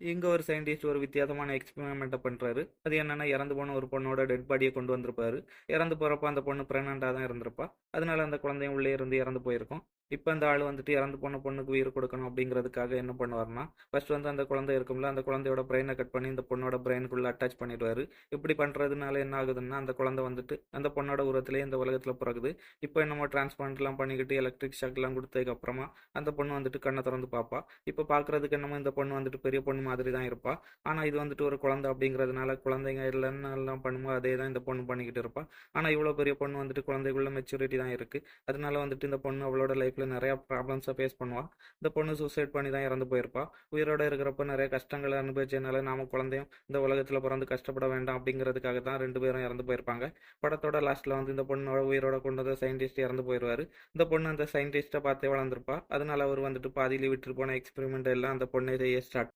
இங்க ஒரு சயின்டிஸ்ட் ஒரு வித்தியாசமான எக்ஸ்பெரிமெண்ட்ட பண்றாரு. அது என்னன்னா, இறந்து போன ஒரு பொண்ணோட டெட் பாடிய கொண்டு வந்திருப்பாரு. இறந்து போறப்ப அந்த பொண்ணு பிரெக்னன்ட்டா தான் இருந்திருப்பா. அதனால அந்த குழந்தையும் உள்ளே இருந்து இறந்து போயிருக்கும். இப்ப அந்த ஆளு வந்துட்டு இறந்து போன பொண்ணுக்கு உயிர் கொடுக்கணும் அப்படிங்கிறதுக்காக என்ன பண்ணுவாருன்னா, ஃபர்ஸ்ட் வந்து அந்த குழந்தை இருக்கும்ல, அந்த குழந்தையோட பிரெயின கட் பண்ணி இந்த பொண்ணோட பிரெயினுக்குள்ள அட்டாச் பண்ணிடுவாரு. இப்படி பண்றதுனால என்ன ஆகுதுன்னா, அந்த குழந்தை வந்துட்டு அந்த பொண்ணோட உருவத்திலேயே இந்த உலகத்துல பிறக்குது. இப்போ என்னமோ டிரான்ஸ்பிளான்ட்லாம் பண்ணிக்கிட்டு எலக்ட்ரிக் ஷாக்லாம் குடுத்ததுக்கு அப்புறமா அந்த பொண்ணு வந்துட்டு கண்ண தொறந்து பாப்பா. இப்ப பார்க்கறதுக்கு என்னமோ இந்த பொண்ணு வந்துட்டு பெரிய பொண்ணு மாதிரி தான் இருப்பா. ஆனா இது வந்துட்டு ஒரு குழந்தை அப்படிங்கிறதுனால குழந்தைங்க என்னெல்லாம் பண்ணுமோ அதே தான் இந்த பொண்ணு பண்ணிக்கிட்டு இருப்பா. ஆனா இவ்வளோ பெரிய பொண்ணு வந்துட்டு குழந்தைக்குள்ள மெச்சூரிட்டி தான் இருக்கு. அதனால வந்துட்டு இந்த பொண்ணு அவளோட லைஃப்ல நிறைய ப்ராப்ளம்ஸை ஃபேஸ் பண்ணுவா. இந்த பொண்ணு சூசைட் பண்ணி தான் இறந்து போயிருப்பா. உயிரோட இருக்கிறப்ப நிறைய கஷ்டங்களை அனுபவிச்சதுனால நாம குழந்தையும் இந்த உலகத்துல பிறந்து கஷ்டப்பட வேண்டாம் அப்படிங்கிறதுக்காக தான் ரெண்டு பேரும் இறந்து போயிருப்பாங்க. படத்தோட லாஸ்ட்ல வந்து இந்த பொண்ணோட உயிரோட கொண்டு வந்த சயின்டிஸ்ட் இறந்து போயிடுவாரு. இந்த பொண்ணு அந்த சயின்டிஸ்ட்டை பார்த்தே வளர்ந்துருப்பா. அதனால அவர் வந்துட்டு பாதியிலே விட்டுட்டு போன எக்ஸ்பெரிமெண்ட் எல்லாம் அந்த பொண்ணை செய்ய ஸ்டார்ட்